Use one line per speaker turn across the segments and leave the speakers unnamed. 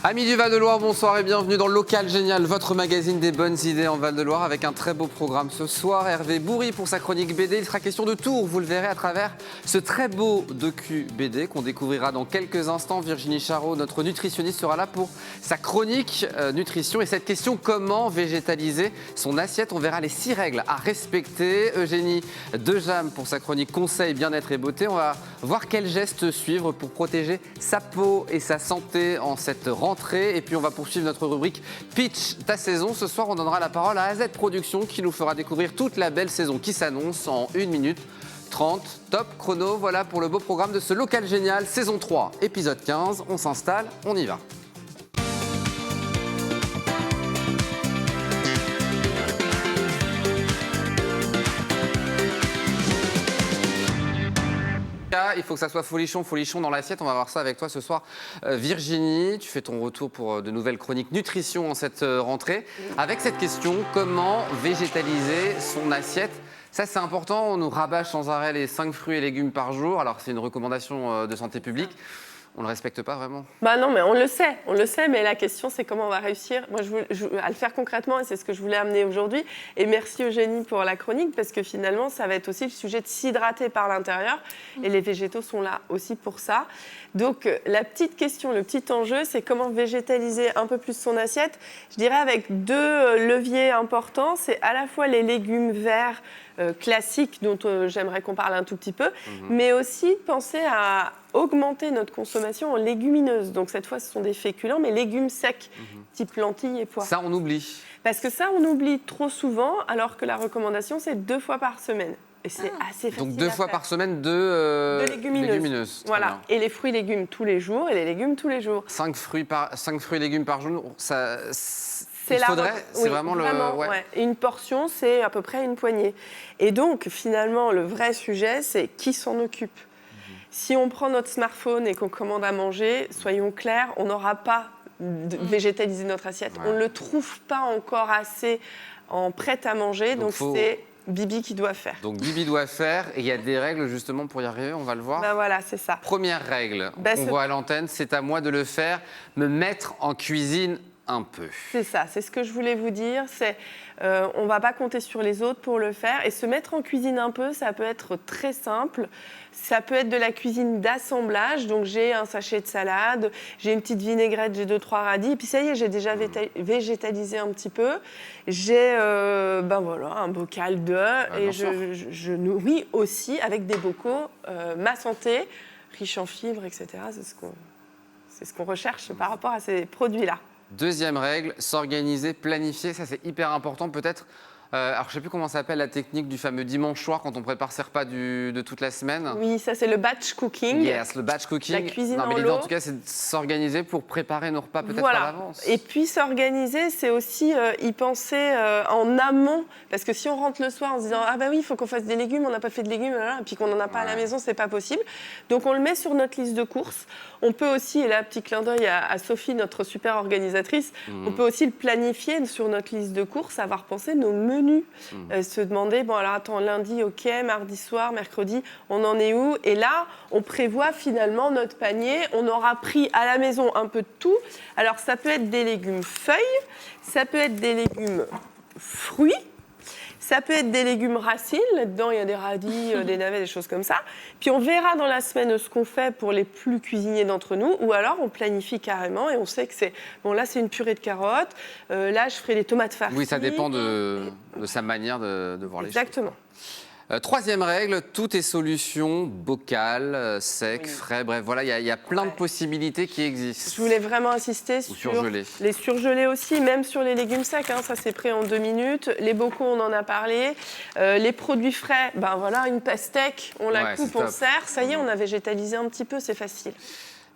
Amis du Val-de-Loire, bonsoir et bienvenue dans le Local Génial, votre magazine des bonnes idées en Val-de-Loire avec un très beau programme ce soir. Hervé Bourri pour sa chronique BD, il sera question de Tours, vous le verrez à travers ce très beau docu BD qu'on découvrira dans quelques instants. Virginie Charot, notre nutritionniste, sera là pour sa chronique nutrition et cette question, comment végétaliser son assiette? On verra les 6 règles à respecter. Eugénie Dejam pour sa chronique conseil, bien-être et beauté. On va voir quels gestes suivre pour protéger sa peau et sa santé en cette rentrée. Et puis on va poursuivre notre rubrique Pitch ta saison. Ce soir, on donnera la parole à AZ Productions qui nous fera découvrir toute la belle saison qui s'annonce en 1 minute 30. Top chrono, voilà pour le beau programme de ce Local Génial, saison 3, épisode 15. On s'installe, on y va. Il faut que ça soit folichon dans l'assiette. On va voir ça avec toi ce soir. Virginie, tu fais ton retour pour de nouvelles chroniques nutrition en cette rentrée. Avec cette question, comment végétaliser son assiette? Ça, c'est important. On nous rabâche sans arrêt les 5 fruits et légumes par jour. Alors, c'est une recommandation de santé publique. On ne le respecte pas vraiment?
Bah non, mais on le sait, mais la question c'est comment on va réussir. Moi, à le faire concrètement, et c'est ce que je voulais amener aujourd'hui. Et merci Eugénie pour la chronique, parce que finalement, ça va être aussi le sujet de s'hydrater par l'intérieur. Et les végétaux sont là aussi pour ça. Donc, la petite question, le petit enjeu, c'est comment végétaliser un peu plus son assiette. Je dirais avec 2 leviers importants. C'est à la fois les légumes verts classiques, dont j'aimerais qu'on parle un tout petit peu, mais aussi penser à augmenter notre consommation en légumineuses. Donc cette fois, ce sont des féculents, mais légumes secs, type lentilles et pois.
Ça, on oublie.
Parce que ça, on oublie trop souvent, alors que la recommandation, c'est 2 fois par semaine. Et c'est assez facile.
Donc 2 fois par semaine de légumineuses.
Voilà. Et les fruits et légumes tous les jours, et les légumes tous les jours.
5 fruits et légumes par jour, ça...
C'est vraiment le... Ouais. Et une portion, c'est à peu près une poignée. Et donc, finalement, le vrai sujet, c'est qui s'en occupe. Si on prend notre smartphone et qu'on commande à manger, soyons clairs, on n'aura pas végétalisé notre assiette. Ouais. On ne le trouve pas encore assez en prêt à manger, donc c'est Bibi qui doit faire.
Donc Bibi doit faire, et il y a des règles justement pour y arriver, on va le voir.
Ben voilà, c'est ça.
Première règle, on voit à l'antenne, c'est à moi de le faire, me mettre en cuisine un peu.
C'est ça, c'est ce que je voulais vous dire. On ne va pas compter sur les autres pour le faire. Et se mettre en cuisine un peu, ça peut être très simple. Ça peut être de la cuisine d'assemblage. Donc, j'ai un sachet de salade, j'ai une petite vinaigrette, j'ai 2-3 radis. Et puis, ça y est, j'ai déjà végétalisé un petit peu. J'ai un bocal d'œufs. Et je nourris aussi avec des bocaux ma santé, riche en fibres, etc. C'est ce qu'on recherche par rapport à ces produits-là.
Deuxième règle, s'organiser, planifier, ça c'est hyper important peut-être. Alors je ne sais plus comment s'appelle la technique du fameux dimanche soir quand on prépare ses repas de toute la semaine.
Oui, ça c'est le batch cooking.
Yes, le batch cooking.
La cuisine
en
l'eau.
L'idée en tout cas c'est de s'organiser pour préparer nos repas peut-être à l'avance.
Et puis s'organiser, c'est aussi y penser en amont. Parce que si on rentre le soir en se disant « Ah bah oui, il faut qu'on fasse des légumes, on n'a pas fait de légumes, et puis qu'on n'en a pas à la maison, c'est pas possible. » Donc on le met sur notre liste de courses. On peut aussi, et là petit clin d'œil à Sophie, notre super organisatrice, on peut aussi le planifier sur notre liste de courses, avoir pensé nos menus. Se demander, bon alors attends, lundi, ok, mardi soir, mercredi, on en est où? Et là, on prévoit finalement notre panier. On aura pris à la maison un peu de tout. Alors ça peut être des légumes feuilles, ça peut être des légumes fruits, ça peut être des légumes racines. Là-dedans, il y a des radis, des navets, des choses comme ça. Puis on verra dans la semaine ce qu'on fait pour les plus cuisiniers d'entre nous. Ou alors, on planifie carrément et on sait que c'est... Bon, là, c'est une purée de carottes. Là, je ferai des tomates farcies.
Oui, ça dépend de sa manière de voir les choses.
Exactement.
Troisième règle, tout est solution, bocal, sec, frais, bref, voilà, il y a plein de possibilités qui existent.
Je voulais vraiment insister sur les surgelés aussi, même sur les légumes secs, hein, ça c'est prêt en 2 minutes. Les bocaux, on en a parlé. Les produits frais, ben voilà, une pastèque, on la coupe, on sert, ça y est, on a végétalisé un petit peu, c'est facile.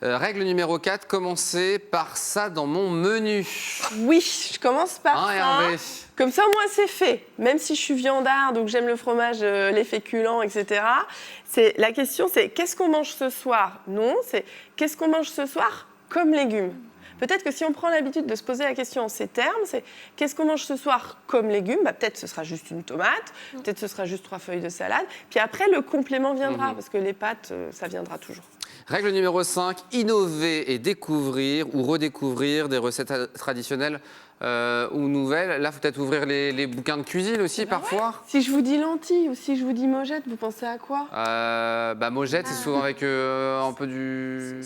Règle numéro 4, commencer par ça dans mon menu.
Oui, je commence par ça.
Hervé.
Comme ça, moi, c'est fait. Même si je suis viandard, donc j'aime le fromage, les féculents, etc. La question, c'est qu'est-ce qu'on mange ce soir? Non, c'est qu'est-ce qu'on mange ce soir comme légumes? Peut-être que si on prend l'habitude de se poser la question en ces termes, c'est qu'est-ce qu'on mange ce soir comme légumes? Peut-être ce sera juste une tomate, peut-être ce sera juste 3 feuilles de salade. Puis après, le complément viendra, parce que les pâtes, ça viendra toujours.
Règle numéro 5, innover et découvrir ou redécouvrir des recettes traditionnelles ou nouvelles. Là, il faut peut-être ouvrir les bouquins de cuisine aussi parfois.
Si je vous dis lentilles ou si je vous dis mojette, vous pensez à quoi?
Mojette, c'est souvent avec un peu du...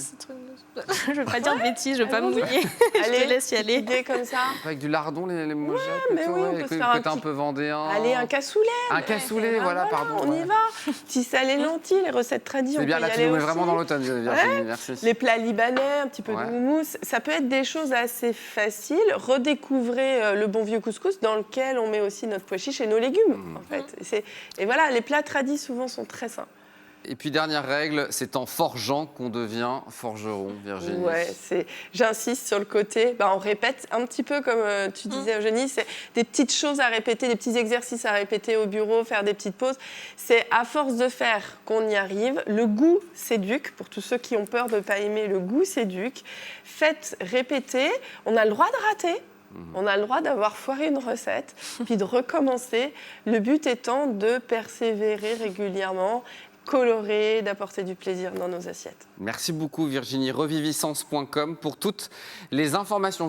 Je ne veux pas dire de bêtises, je ne veux pas me mouiller. Je te laisse y aller.
Idée comme ça.
Avec du lardon, les mojettes
mais oui, on peut se faire un
peu vendéen.
Allez, un cassoulet.
Un cassoulet, voilà, pardon.
On y va. Petit salé lentilles, les recettes traditionnelles.
C'est bien, là, tu nous mets vraiment dans l'automne, Virginie, merci.
Les plats libanais, un petit peu de houmous. Ça peut être des choses assez faciles. Redécouvrez le bon vieux couscous dans lequel on met aussi notre pois chiche et nos légumes, en fait. Et voilà, les plats tradis, souvent, sont très sains.
Et puis, dernière règle, c'est en forgeant qu'on devient forgeron, Virginie.
Ouais, j'insiste sur le côté, on répète un petit peu comme tu disais, Eugénie, c'est des petites choses à répéter, des petits exercices à répéter au bureau, faire des petites pauses. C'est à force de faire qu'on y arrive. Le goût s'éduque, pour tous ceux qui ont peur de ne pas aimer, le goût s'éduque. Faites répéter, on a le droit de rater. On a le droit d'avoir foiré une recette, puis de recommencer. Le but étant de persévérer régulièrement, colorer, d'apporter du plaisir dans nos assiettes.
Merci beaucoup Virginie. Reviviscence.com pour toutes les informations.